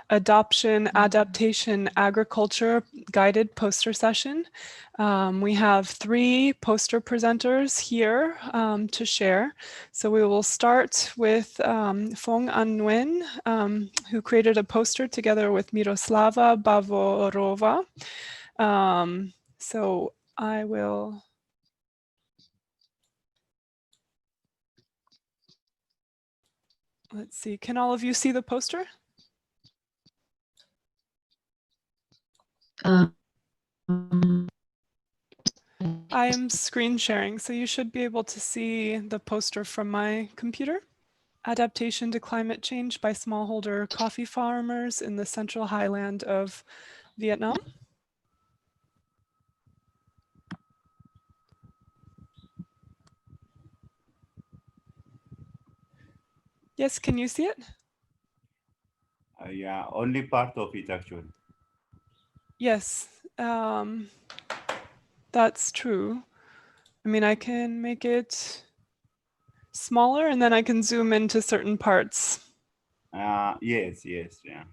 Adoption, Adaptation, Agriculture guided poster session. We have 3 poster presenters here to share. So we will start with Fong An Nguyen, who created a poster together with Miroslava Bavorova. So I will... Let's see, can all of you see the poster? I am screen sharing, so you should be able to see the poster from my computer. Adaptation to Climate Change by Smallholder Coffee Farmers in the Central Highland of Vietnam. Yes, can you see it? Yeah, only part of it actually. Yes, that's true. I mean, I can make it smaller and then I can zoom into certain parts. Yes, yeah.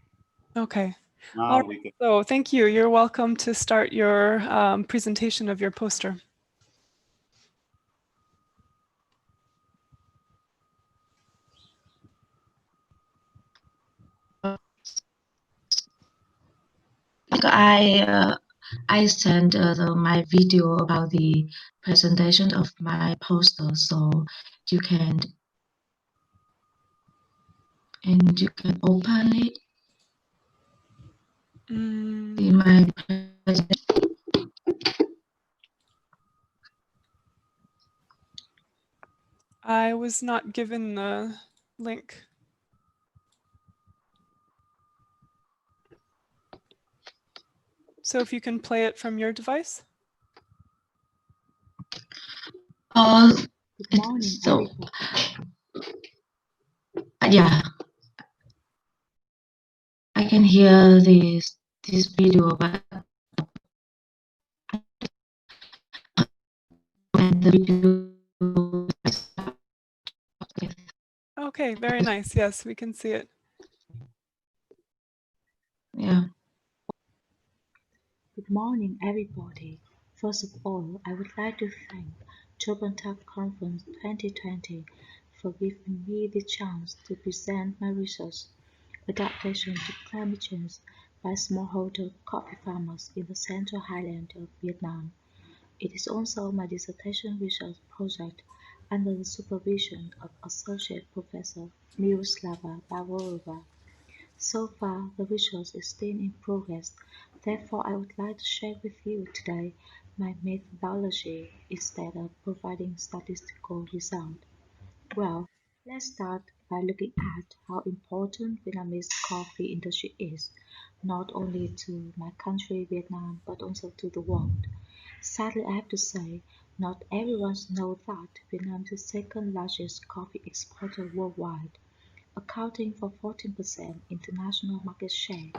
Okay. All Now right. we can. So thank you. You're welcome to start your presentation of your poster. I sent my video about the presentation of my poster, so you can open it. In my presentation. I was not given the link. So if you can play it from your device. Good morning, so yeah, I can hear this video, but the video. Okay, very nice. Yes, we can see it. Yeah. Good morning, everybody. First of all, I would like to thank Tropentag Conference 2020 for giving me the chance to present my research, Adaptation to Climate Change by Smallholder Coffee Farmers in the Central Highland of Vietnam. It is also my dissertation research project under the supervision of Associate Professor Miroslava Bavorova. So far, the research is still in progress, therefore I would like to share with you today my methodology instead of providing statistical results. Well, let's start by looking at how important Vietnamese coffee industry is, not only to my country, Vietnam, but also to the world. Sadly, I have to say, not everyone knows that Vietnam is the second largest coffee exporter worldwide. Accounting for 14% international market share,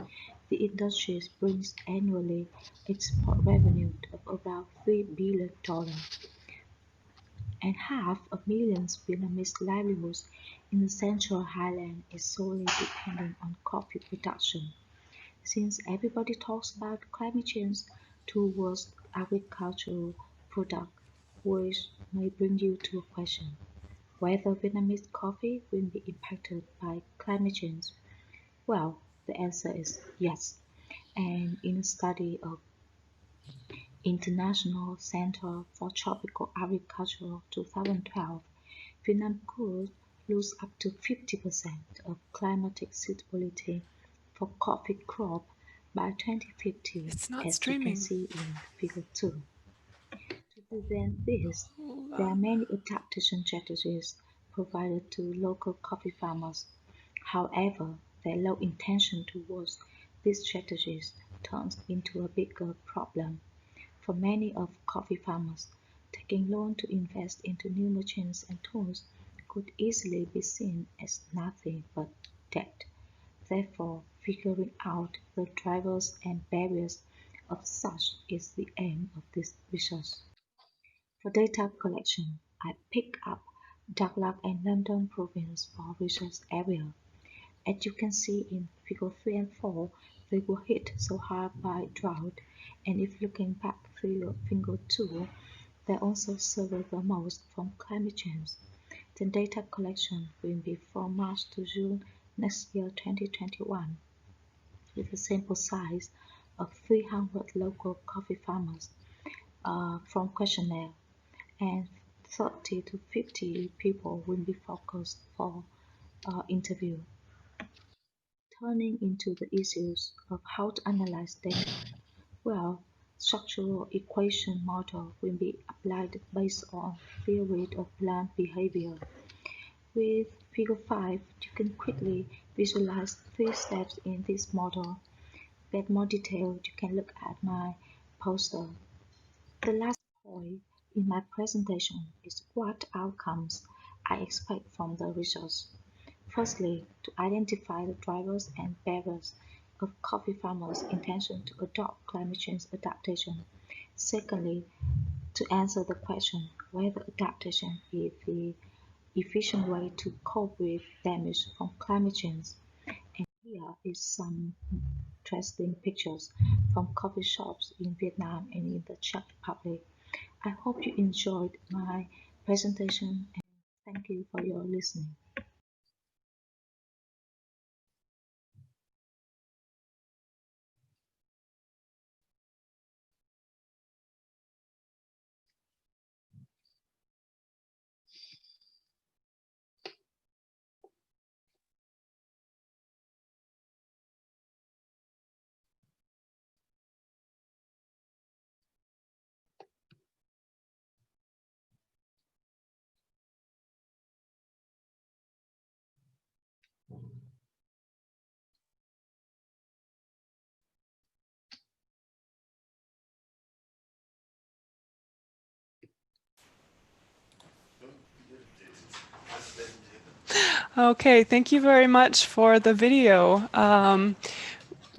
the industry brings annually export revenue of around $3 billion, and half a million Vietnamese livelihoods in the Central Highlands is solely dependent on coffee production. Since everybody talks about climate change towards agricultural products, which may bring you to a question: whether Vietnamese coffee will be impacted by climate change? Well, the answer is yes. And in a study of International Center for Tropical Agriculture 2012, Vietnam could lose up to 50% of climatic suitability for coffee crop by 2050, It's not as you can streaming. see in Figure 2. To prevent this, Hold there are on. many adaptation strategies provided to local coffee farmers. However, their low intention towards these strategies turns into a bigger problem. For many of coffee farmers, taking loan to invest into new machines and tools could easily be seen as nothing but debt. Therefore, figuring out the drivers and barriers of such is the aim of this research. For data collection, I picked up Douglas and London province for research area. As you can see in figure 3 and 4, they were hit so hard by drought, and if looking back figure 2, they also suffer the most from climate change. The data collection will be from March to June next year 2021, with a sample size of 300 local coffee farmers from questionnaire, and 30 to 50 people will be focused for interview. Turning into the issues of how to analyze data, well, structural equation model will be applied based on theory of plant behavior. With figure 5, you can quickly visualize 3 steps in this model. To get more detail, you can look at my poster. The last point in my presentation is what outcomes I expect from the research. Firstly, to identify the drivers and bearers of coffee farmers' intention to adopt climate change adaptation. Secondly, to answer the question whether adaptation is the efficient way to cope with damage from climate change. And here is some interesting pictures from coffee shops in Vietnam and in the Czech Republic. I hope you enjoyed my presentation and thank you for your listening. Okay, thank you very much for the video.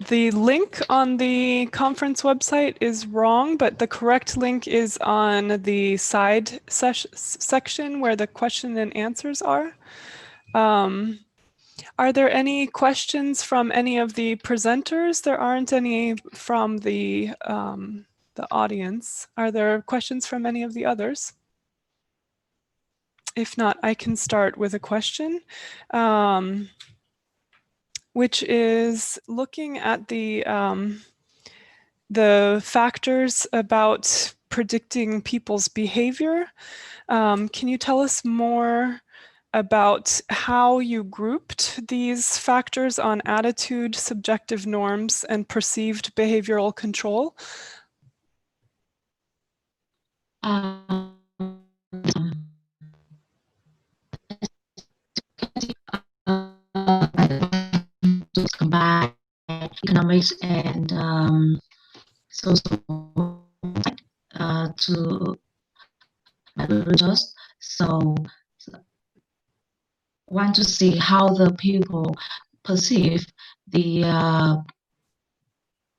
The link on the conference website is wrong, but the correct link is on the side section where the question and answers are. Are there any questions from any of the presenters? There aren't any from the audience. Are there questions from any of the others? If not, I can start with a question, which is looking at the factors about predicting people's behavior. Can you tell us more about how you grouped these factors on attitude, subjective norms, and perceived behavioral control? To combine economics and social to research. So want to see how the people perceive the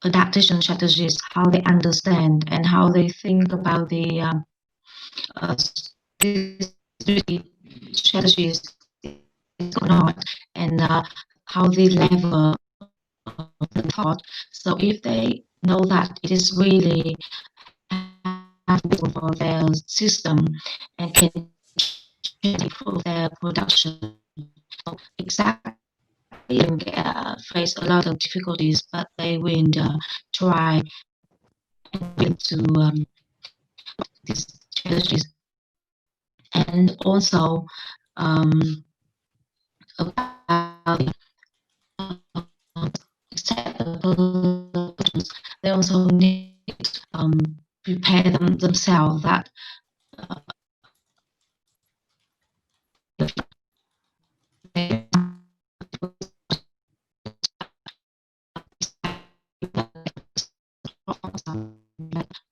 adaptation strategies, how they understand and how they think about the strategies going on, and how they level the thought. So if they know that it is really for their system and can improve their production, so exactly face a lot of difficulties, but they will try to these strategies. And also about they also need prepare themselves that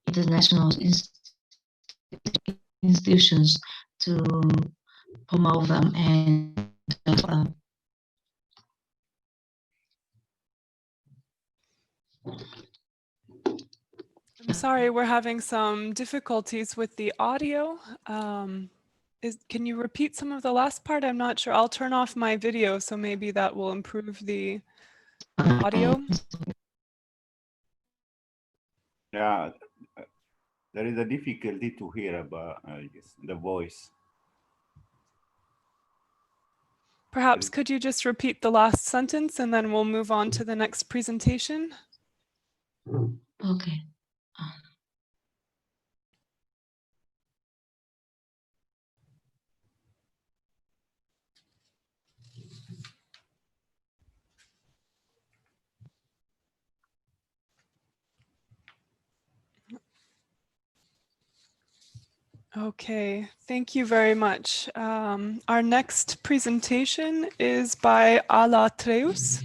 international institutions to promote them and I'm sorry, we're having some difficulties with the audio. Can you repeat some of the last part? I'm not sure. I'll turn off my video, so maybe that will improve the audio? Yeah, there is a difficulty to hear about yes, the voice. Perhaps could you just repeat the last sentence and then we'll move on to the next presentation? Okay. Okay, thank you very much. Our next presentation is by Ala Treus.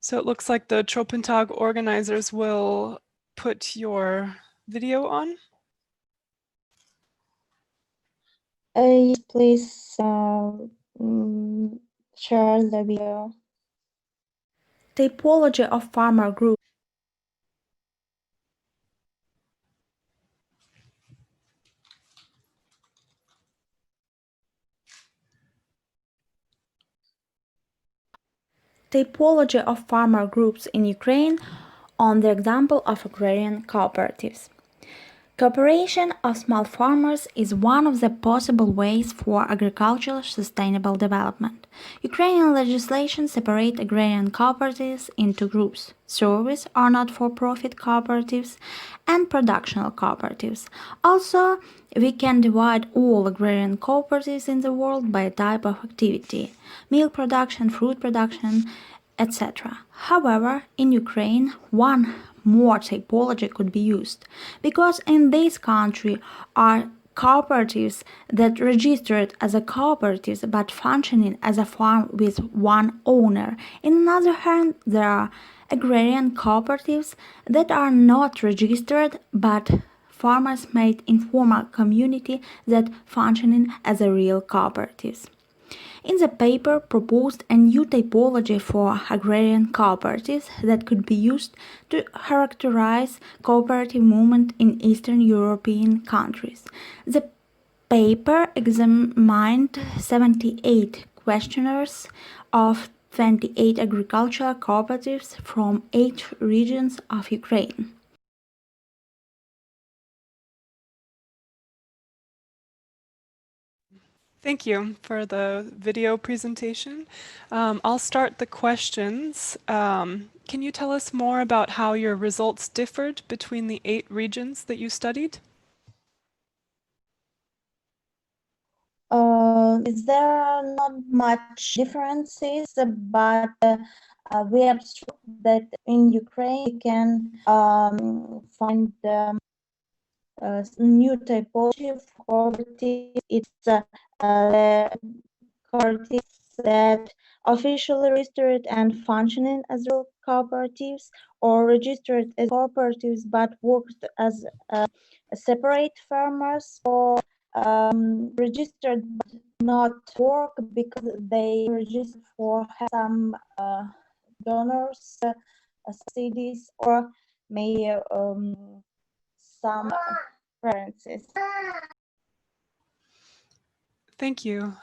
So it looks like the Tropentag organizers will put your video on. Yes, please share the video. Typology of farmer group. Typology of farmer groups in Ukraine on the example of agrarian cooperatives. Cooperation of small farmers is one of the possible ways for agricultural sustainable development. Ukrainian legislation separates agrarian cooperatives into groups: service or not-for-profit cooperatives and productional cooperatives. Also, we can divide all agrarian cooperatives in the world by type of activity: milk production, fruit production, etc. However, in Ukraine, one more typology could be used, because in this country are cooperatives that registered as a cooperatives but functioning as a farm with one owner. On the other hand, there are agrarian cooperatives that are not registered but farmers made informal community that functioning as a real cooperatives. In the paper proposed a new typology for agrarian cooperatives that could be used to characterize cooperative movement in Eastern European countries. The paper examined 78 questionnaires of 28 agricultural cooperatives from 8 regions of Ukraine. Thank you for the video presentation. I'll start the questions. Can you tell us more about how your results differed between the 8 regions that you studied? There are not much differences, but we observe that in Ukraine we can find new typology of cooperative. It's cooperatives that officially registered and functioning as real cooperatives, or registered as cooperatives but worked as separate farmers, or registered but not work because they registered for some donors, subsidies, or maybe some preferences. Thank you.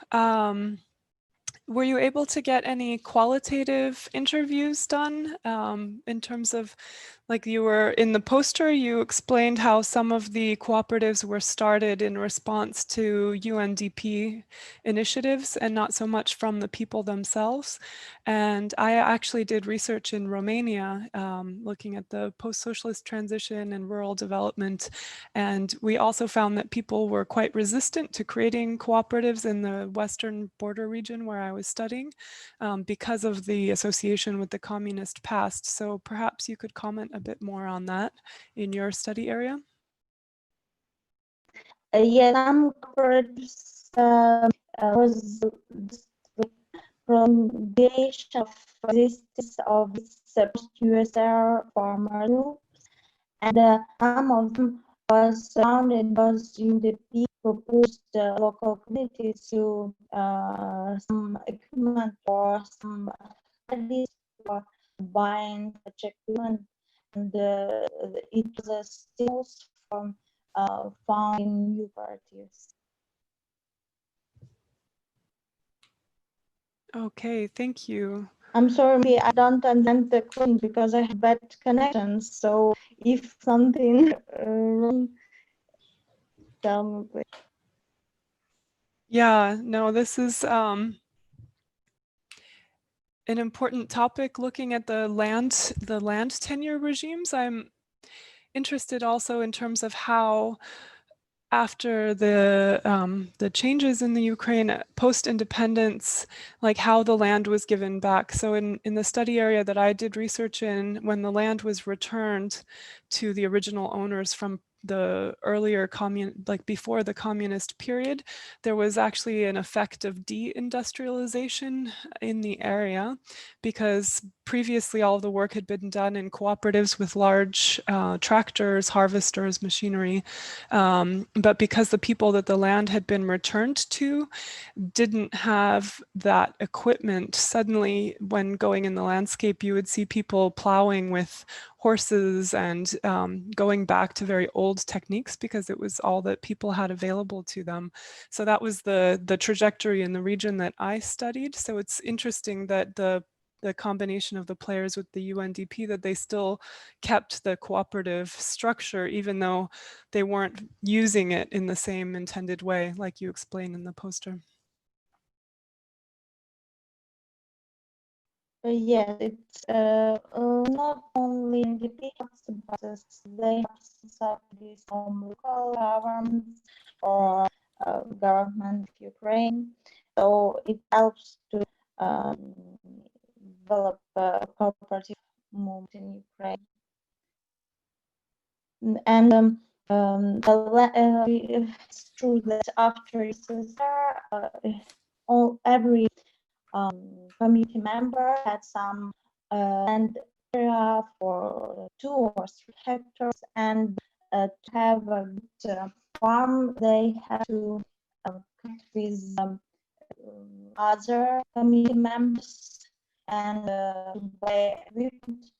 Were you able to get any qualitative interviews done in terms of, like, you were in the poster, you explained how some of the cooperatives were started in response to UNDP initiatives and not so much from the people themselves. And I actually did research in Romania looking at the post-socialist transition and rural development. And we also found that people were quite resistant to creating cooperatives in the western border region where I was studying because of the association with the communist past. So perhaps you could comment a bit more on that in your study area. Yes, some cooperatives was prolongation of existence of its post-USSR farmer groups, and some of them was founded because UNDP proposed local communities to some equipment or some studies for buying such equipment, and it was a stimulus from founding new cooperatives. Okay, thank you. I'm sorry, I don't understand the question because I have bad connections. So if something wrong, tell me please. Yeah, no, this is an important topic looking at the land tenure regimes. I'm interested also in terms of how after the changes in the Ukraine post-independence, like how the land was given back. So in the study area that I did research in, when the land was returned to the original owners from the earlier like before the communist period, there was actually an effect of deindustrialization in the area because previously all the work had been done in cooperatives with large tractors, harvesters, machinery. But because the people that the land had been returned to didn't have that equipment, suddenly when going in the landscape, you would see people plowing with horses and going back to very old techniques because it was all that people had available to them. So that was the trajectory in the region that I studied. So it's interesting that the combination of the players with the UNDP, that they still kept the cooperative structure, even though they weren't using it in the same intended way, like you explained in the poster. Yes, it's not only independents, but they have subsidies from local governments or government of Ukraine. So it helps to develop a cooperative movement in Ukraine. And it's true that after USSR, every community member had some land area for 2 or 3 hectares, and to have a good farm, they had to connect with other community members and buy equipment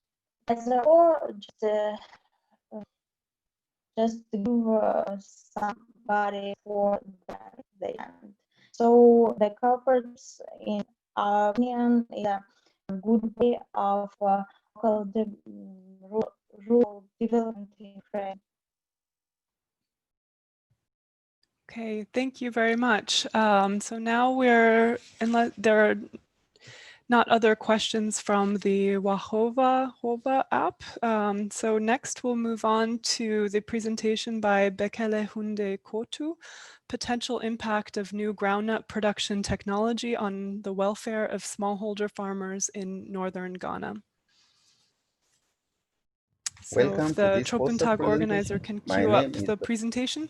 together, or just give somebody for the land. So the corporates, in our opinion, is a good way of local rural development in Ukraine. Okay, thank you very much. So now unless there are not other questions from the Wahova app. So next we'll move on to the presentation by Bekele Hunde Kotu, Potential Impact of New Groundnut Production Technology on the Welfare of Smallholder Farmers in Northern Ghana. So Welcome if to the this poster Tropentag organizer presentation. can My queue up name is the presentation.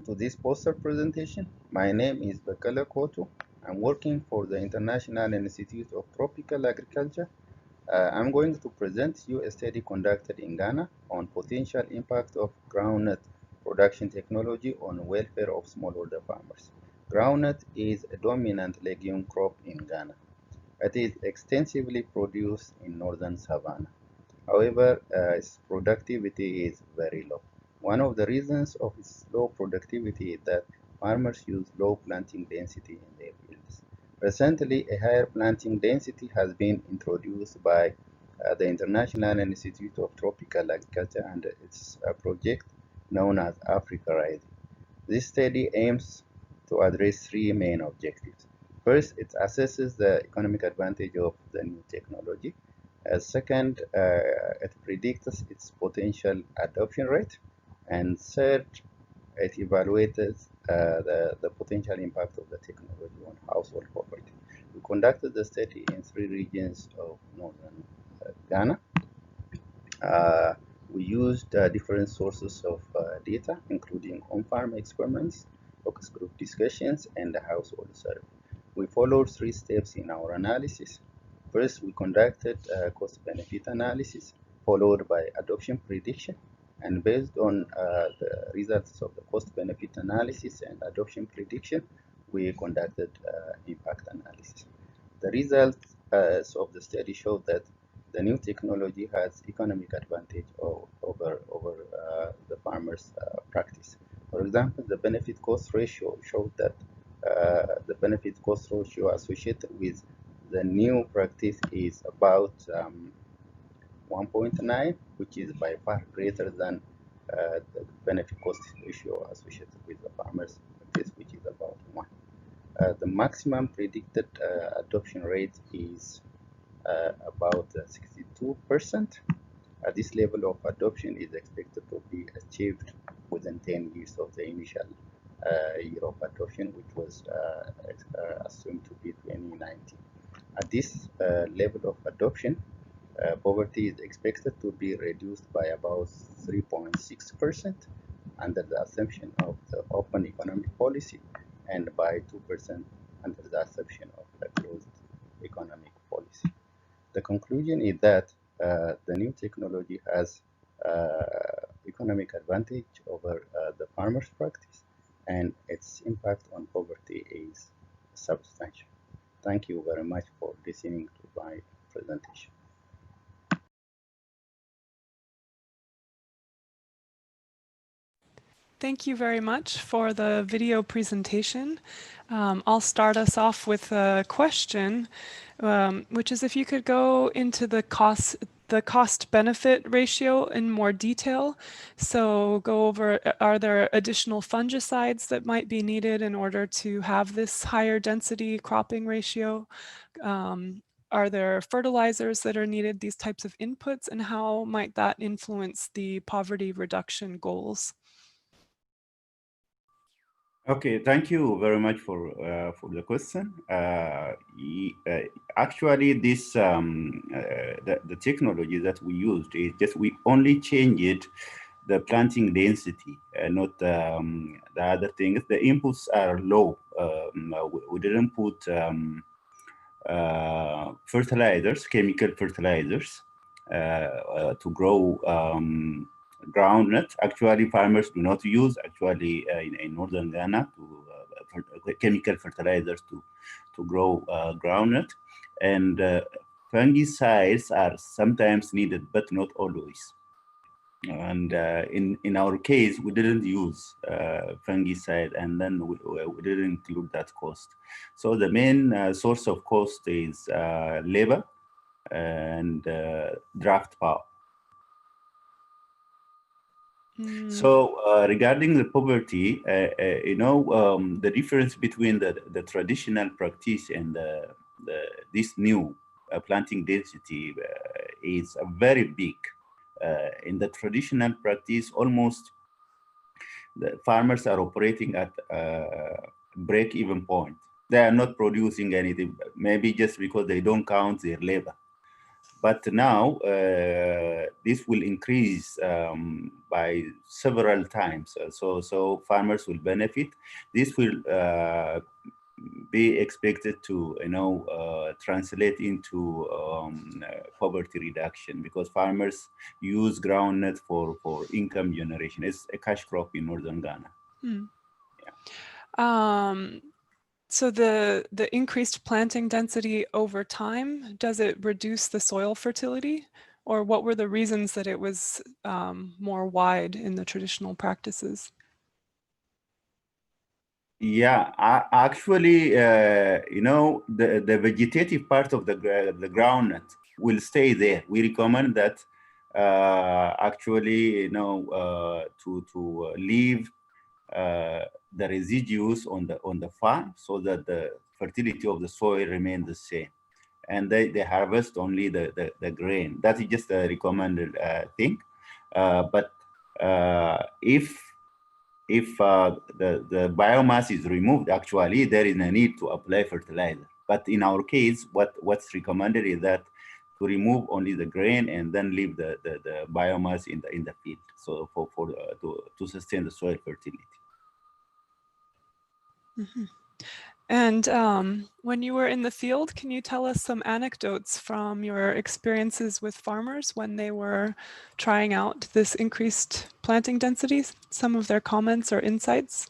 to this poster presentation. My name is Bekele Koto. I'm working for the International Institute of Tropical Agriculture. I'm going to present you a study conducted in Ghana on potential impact of groundnut production technology on welfare of smallholder farmers. Groundnut is a dominant legume crop in Ghana. It is extensively produced in northern savanna. However, its productivity is very low. One of the reasons of its low productivity is that farmers use low planting density in their fields. Recently, a higher planting density has been introduced by the International Institute of Tropical Agriculture and its project known as Africa Rising. This study aims to address three main objectives. First, it assesses the economic advantage of the new technology. Second, it predicts its potential adoption rate. And third, it evaluates the potential impact of the technology on household poverty. We conducted the study in 3 regions of northern Ghana. We used different sources of data, including on-farm experiments, focus group discussions, and the household survey. We followed 3 steps in our analysis. First, we conducted a cost-benefit analysis, followed by adoption prediction. And based on the results of the cost-benefit analysis and adoption prediction, we conducted impact analysis. The results of the study showed that the new technology has economic advantage over the farmers' practice. For example, the benefit cost ratio showed that the benefit cost ratio associated with the new practice is about 1.9, which is by far greater than the benefit cost ratio associated with the farmers practice, which is about 1. The maximum predicted adoption rate is about 62%. This level of adoption is expected to be achieved within 10 years of the initial year of adoption, which was assumed to be 2019. At this level of adoption, poverty is expected to be reduced by about 3.6% under the assumption of the open economic policy, and by 2% under the assumption of the closed economic policy. The conclusion is that the new technology has economic advantage over the farmer's practice, and its impact on poverty is substantial. Thank you very much for listening to my presentation. Thank you very much for the video presentation. I'll start us off with a question, which is if you could go into the cost-benefit ratio in more detail. So go over, are there additional fungicides that might be needed in order to have this higher density cropping ratio? Are there fertilizers that are needed, these types of inputs, and how might that influence the poverty reduction goals? Okay, thank you very much for the question. Actually, this the technology that we used is just we only changed the planting density, not the other things. The inputs are low. We didn't put fertilizers, chemical fertilizers, to grow groundnut. Actually, farmers do not use in northern Ghana chemical fertilizers to grow groundnut, and fungicides are sometimes needed, but not always. And in our case, we didn't use fungicide, and then we didn't include that cost. So the main source of cost is labor and draft power. So regarding the poverty, the difference between the traditional practice and this new planting density is very big. In the traditional practice, almost the farmers are operating at break-even point. They are not producing anything, maybe just because they don't count their labor. But now this will increase by several times. So farmers will benefit. This will be expected to translate into poverty reduction, because farmers use groundnut for income generation. It's a cash crop in northern Ghana. Yeah. So the increased planting density over time, does it reduce the soil fertility? Or what were the reasons that it was more wide in the traditional practices? Yeah, actually, the vegetative part of the groundnut will stay there. We recommend that actually, to leave the residues on the farm so that the fertility of the soil remains the same, and they harvest only the grain. That is just a recommended thing. But if the biomass is removed, actually there is a need to apply fertilizer. But in our case, what's recommended is that to remove only the grain and then leave the biomass in the field, so to sustain the soil fertility. Mm-hmm. And when you were in the field, can you tell us some anecdotes from your experiences with farmers when they were trying out this increased planting densities, some of their comments or insights?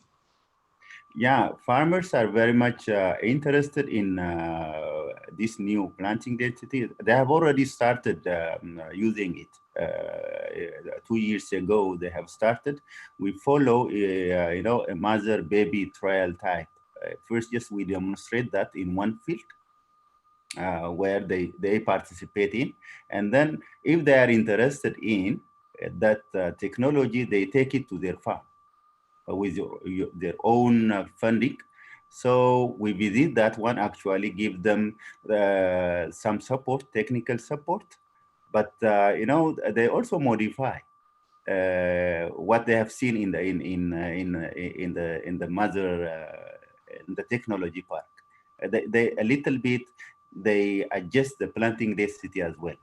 Yeah, farmers are very much interested in this new planting density. They have already started using it. 2 years ago, they have started. We follow, a mother-baby trial type. First, just we demonstrate that in one field where they participate in, and then if they are interested in that technology, they take it to their farm with their own funding. So we visit that one, actually give them some support, technical support, but they also modify what they have seen in the mother in the technology park. They a little bit they adjust the planting density as well.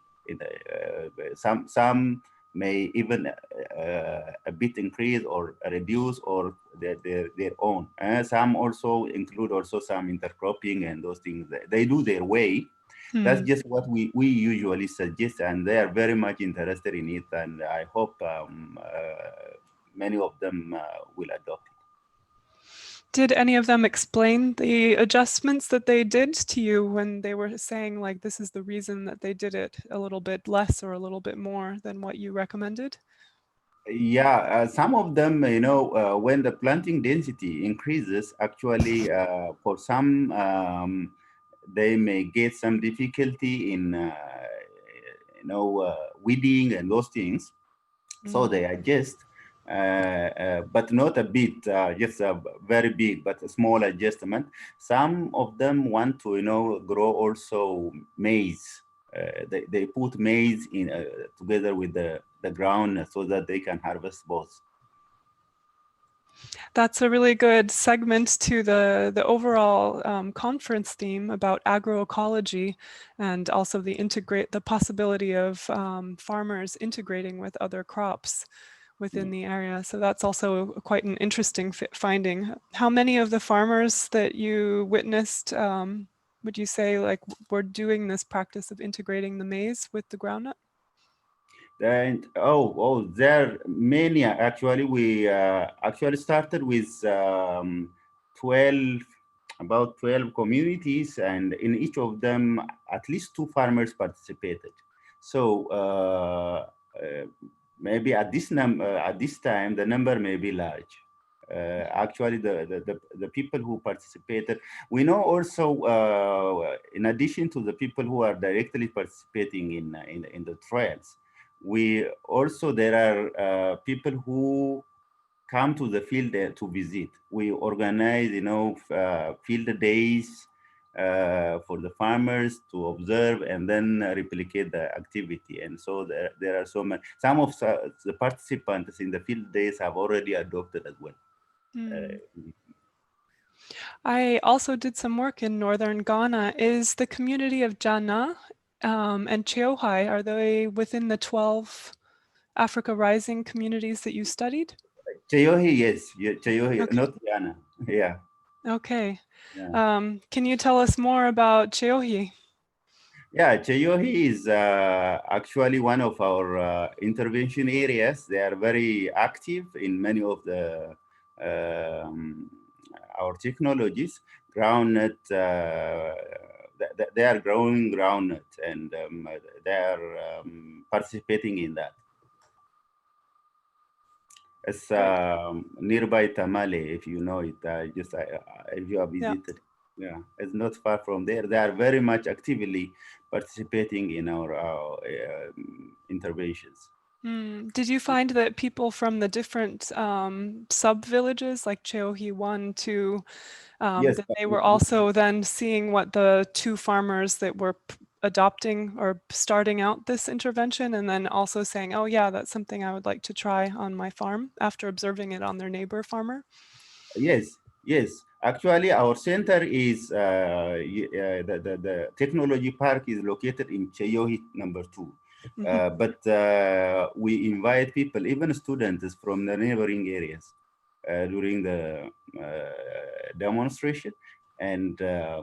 Some may even a bit increase or reduce or their own. Some also include also some intercropping and those things. They do their way. That's just what we usually suggest, and they are very much interested in it. And I hope many of them will adopt it. Did any of them explain the adjustments that they did to you when they were saying, like, this is the reason that they did it a little bit less or a little bit more than what you recommended? Yeah, some of them, when the planting density increases, actually, for some, they may get some difficulty in, weeding and those things. So they adjust, but not a bit, just a very big, but a small adjustment. Some of them want to, grow also maize. They put maize in together with the ground so that they can harvest both. That's a really good segment to the overall conference theme about agroecology, and also the possibility of farmers integrating with other crops within the area. So that's also quite an interesting finding. How many of the farmers that you witnessed would you say were doing this practice of integrating the maize with the groundnut? And there are many actually. We actually started with 12, about 12 communities, and in each of them, at least 2 farmers participated. So maybe at this time, the number may be large. Actually, the people who participated, we know also, in addition to the people who are directly participating in the trials, we also there are people who come to the field to visit. We organize, field days for the farmers to observe and then replicate the activity. And so there are some of the participants in the field days have already adopted as well. I also did some work in northern Ghana. Is the community of Jana and Cheohai, are they within the 12 Africa Rising communities that you studied? Cheyohi, yes. Cheyohi, Okay. not Yana. Yeah. Okay. Yeah. Can you tell us more about Cheohi? Yeah, Cheyohi is actually one of our intervention areas. They are very active in many of the our technologies. Groundnut, they are growing groundnut, and they are participating in that. It's Great. nearby Tamale, if you know it. If you have Yeah. visited, yeah, it's not far from there. They are very much actively participating in our interventions. Did you find that people from the different sub-villages, like Cheohi 1, 2, Yes, that they were also then seeing what the 2 farmers that were adopting or starting out this intervention, and then also saying, oh yeah, that's something I would like to try on my farm after observing it on their neighbor farmer? yes, yes. Actually, our center is the technology park is located in Cheyohi number 2. But we invite people, even students from the neighboring areas, during the demonstration, and I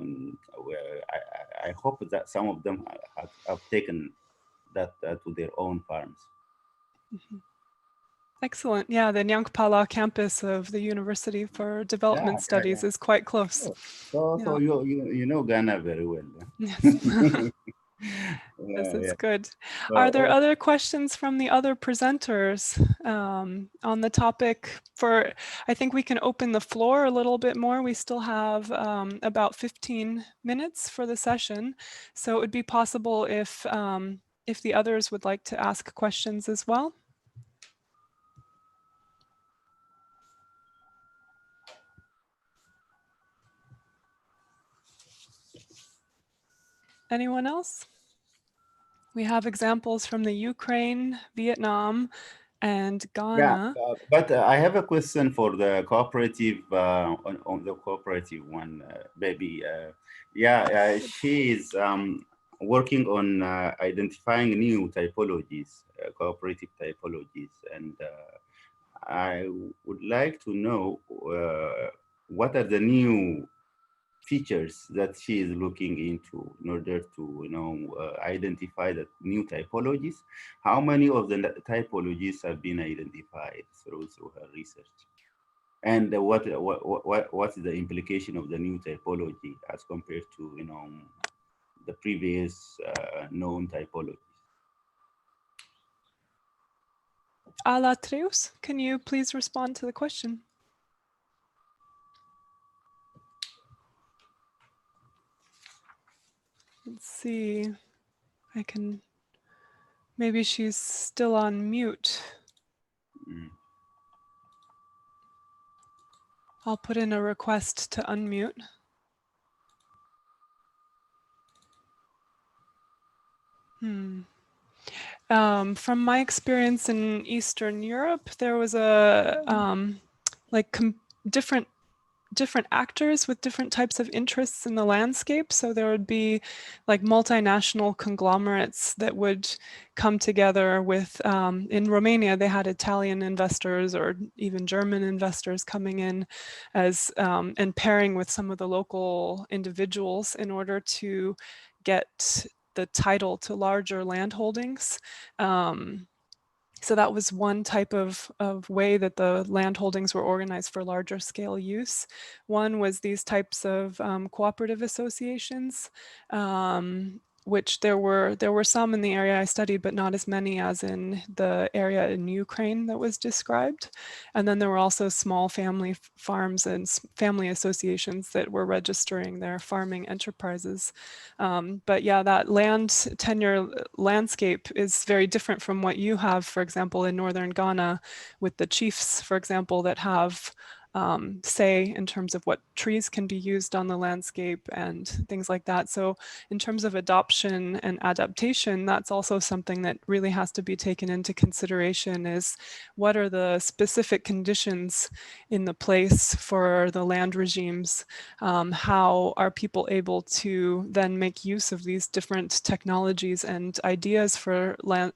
hope that some of them have taken that to their own farms. Excellent. Yeah, the Nyangpala campus of the University for Development Studies is quite close. So you know Ghana very well. Yes. Yeah, This is good. So, Are there other questions from the other presenters on the topic? I think we can open the floor a little bit more. We still have about 15 minutes for the session. So it would be possible if the others would like to ask questions as well. Anyone else? We have examples from the Ukraine, Vietnam, and Ghana. Yeah, but I have a question for the cooperative, on the cooperative one, baby. She is working on identifying new typologies, cooperative typologies, and I would like to know what are the new features that she is looking into in order to identify the new typologies. How many of the typologies have been identified through her research, and what is the implication of the new typology as compared to the previous known typologies? Alatreus, can you please respond to the question? Let's see. Maybe she's still on mute. I'll put in a request to unmute. From my experience in Eastern Europe, there was different actors with different types of interests in the landscape. So there would be like multinational conglomerates that would come together with, in Romania, they had Italian investors or even German investors coming in as, and pairing with some of the local individuals in order to get the title to larger land holdings. So that was one type of way that the land holdings were organized for larger scale use. One was these types of cooperative associations, which there were some in the area I studied, but not as many as in the area in Ukraine that was described. And then there were also small family farms and family associations that were registering their farming enterprises. But yeah, that land tenure landscape is very different from what you have, for example, in northern Ghana with the chiefs, for example, that have say in terms of what trees can be used on the landscape and things like that. So in terms of adoption and adaptation, that's also something that really has to be taken into consideration, is what are the specific conditions in the place for the land regimes? How are people able to then make use of these different technologies and ideas for land,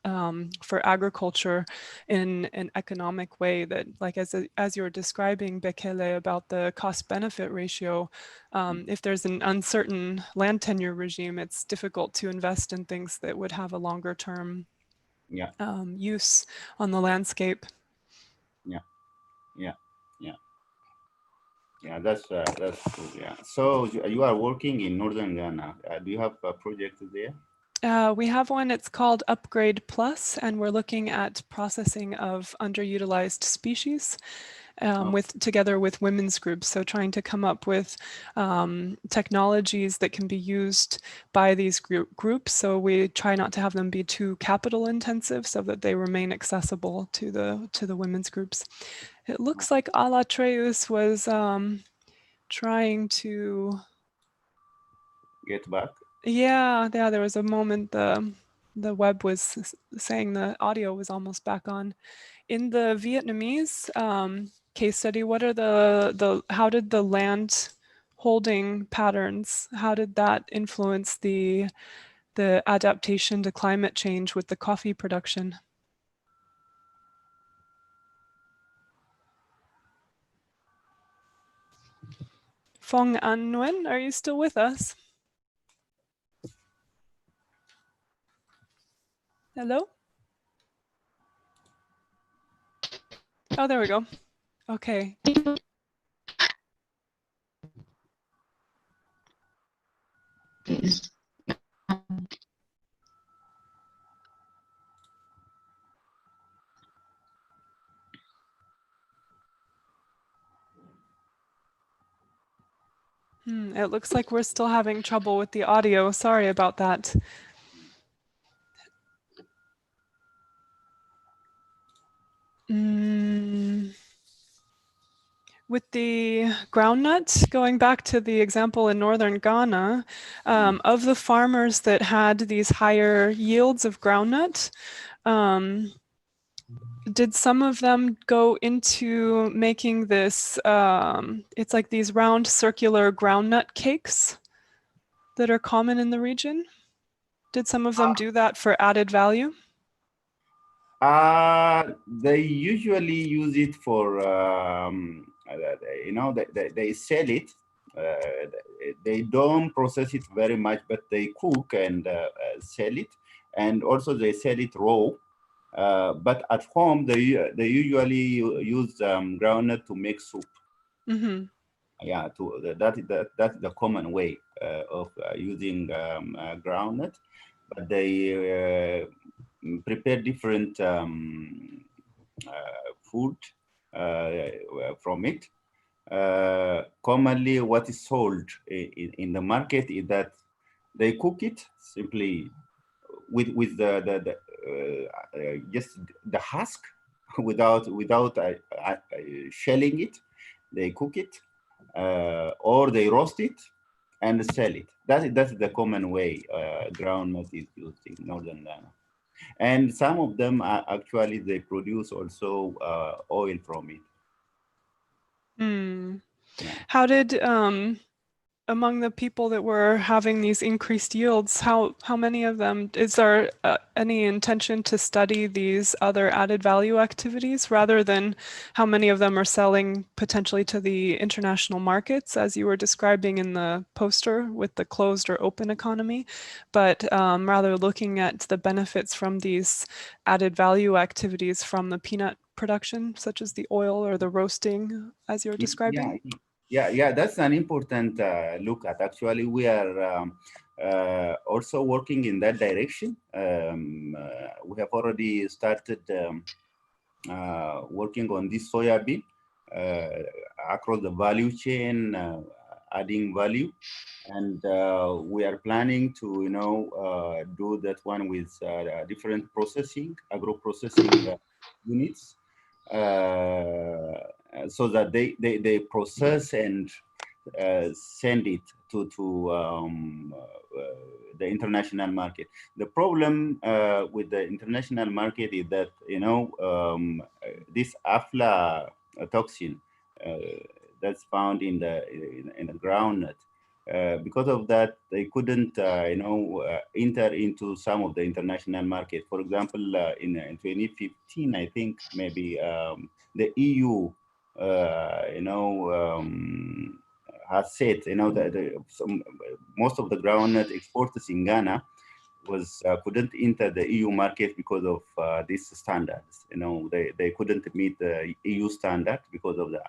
for agriculture in an economic way that, like as you were describing, Bekele, about the cost-benefit ratio, if there's an uncertain land tenure regime, it's difficult to invest in things that would have a longer term use on the landscape. That's true. Yeah. So you are working in northern Ghana. Do you have a project there? We have one, it's called Upgrade Plus, and we're looking at processing of underutilized species together with women's groups. So trying to come up with technologies that can be used by these groups. So we try not to have them be too capital intensive so that they remain accessible to the women's groups. It looks like Alatreus was trying to get back. Yeah, there was a moment the web was saying the audio was almost back on. In the Vietnamese case study, what are how did the land holding patterns, how did that influence the adaptation to climate change with the coffee production? Phong An Nguyen, are you still with us? Hello? Oh, there we go. Okay. It looks like we're still having trouble with the audio. Sorry about that. With the groundnut, going back to the example in northern Ghana, of the farmers that had these higher yields of groundnut, did some of them go into making this, it's like these round circular groundnut cakes that are common in the region? Did some of them do that for added value? They usually use it for, they sell it. They don't process it very much, but they cook and sell it. And also they sell it raw. But at home, they usually use groundnut to make soup. Mm-hmm. Yeah, that's the common way of using groundnut. But they prepare different food from it. Commonly, what is sold in the market is that they cook it simply with the just the husk without shelling it. They cook it or they roast it and sell it. That's the common way groundnut is used in northern Ghana. And some of them are actually they produce also oil from it. Yeah. How did among the people that were having these increased yields, how many of them, is there any intention to study these other added value activities rather than how many of them are selling potentially to the international markets, as you were describing in the poster with the closed or open economy, but rather looking at the benefits from these added value activities from the peanut production, such as the oil or the roasting, as you're describing? Yeah, that's an important look at. Actually, we are also working in that direction. We have already started working on this soya bean across the value chain, adding value. And we are planning to, do that one with different processing, agro-processing units. So that they process and send it to the international market. The problem with the international market is that this aflatoxin that's found in the groundnut. Because of that, they couldn't, enter into some of the international market. For example, in 2015, I think maybe the EU, has said, that most of the groundnut exporters in Ghana couldn't enter the EU market because of these standards. They couldn't meet the EU standard because of the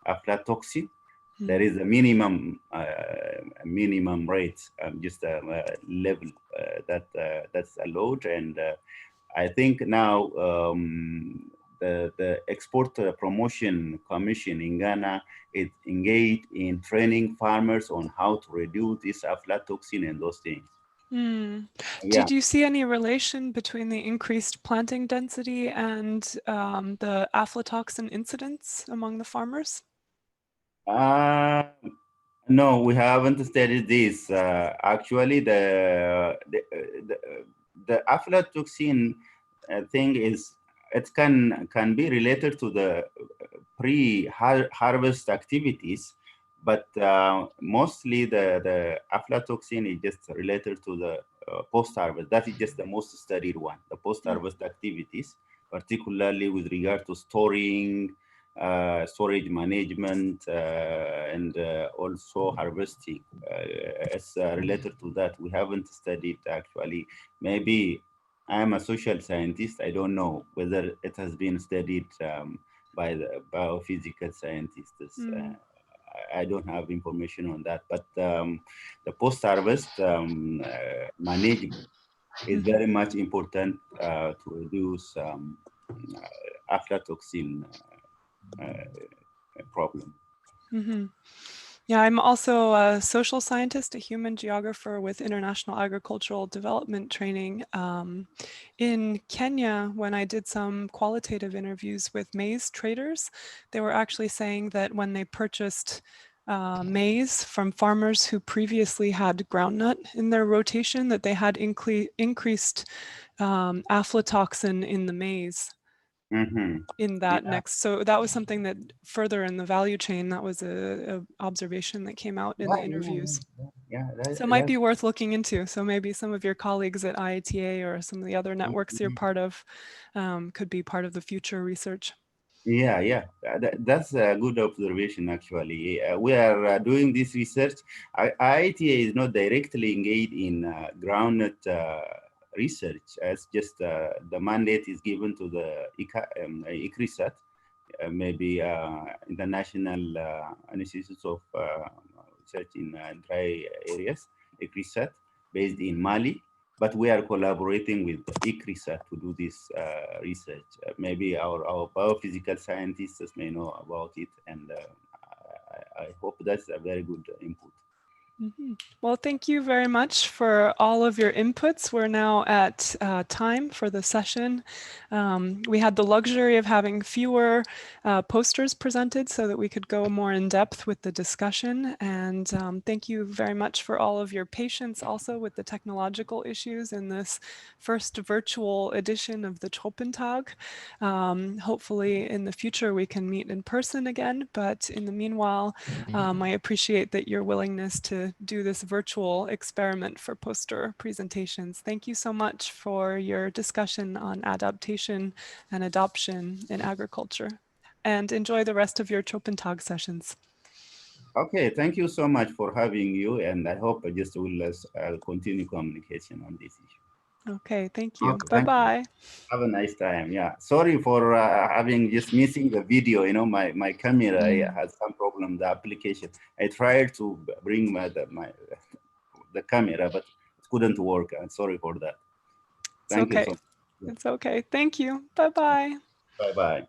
aflatoxin. There is a minimum rate, just a level that's allowed, and I think now the Export Promotion Commission in Ghana is engaged in training farmers on how to reduce this aflatoxin and those things. Did you see any relation between the increased planting density and the aflatoxin incidence among the farmers? No, we haven't studied this. Actually, the aflatoxin thing is, it can be related to the pre-harvest activities, but mostly the aflatoxin is just related to the post-harvest. That is just the most studied one, the post-harvest activities, particularly with regard to storing, storage management, and also harvesting. As related to that, we haven't studied actually. Maybe I'm a social scientist. I don't know whether it has been studied by the biophysical scientists. I don't have information on that, but the post-harvest management is very much important to reduce aflatoxin problem. Yeah, I'm also a social scientist, a human geographer with international agricultural development training. In Kenya, when I did some qualitative interviews with maize traders, they were actually saying that when they purchased maize from farmers who previously had groundnut in their rotation, that they had increased aflatoxin in the maize in that next. So that was something that further in the value chain, that was a observation that came out in the interviews. So it might be worth looking into. So maybe some of your colleagues at IATA or some of the other networks you're part of could be part of the future research. Yeah. That's a good observation, actually. We are doing this research. IITA is not directly engaged in groundnut research. It's just the mandate is given to the ICRISAT, maybe International Institute of Research in Dry Areas, ICRISAT, based in Mali. But we are collaborating with ICRISAT to do this research. Maybe our biophysical scientists may know about it, and I hope that's a very good input. Well, thank you very much for all of your inputs. We're now at time for the session. We had the luxury of having fewer posters presented so that we could go more in depth with the discussion. And thank you very much for all of your patience also with the technological issues in this first virtual edition of the Tropentag. Hopefully in the future we can meet in person again, but in the meanwhile, I appreciate that your willingness to do this virtual experiment for poster presentations. Thank you so much for your discussion on adaptation and adoption in agriculture. And enjoy the rest of your Tropentag sessions. Okay, thank you so much for having you, and I hope I just will continue communication on this issue. Okay, thank you. Okay, Bye-bye. Have a nice time. Yeah, sorry for having just missing the video. You know, my camera has some problem. The application. I tried to bring the camera, but it couldn't work. I'm sorry for that. It's okay. You so much. It's okay. Thank you. Bye-bye. Bye bye.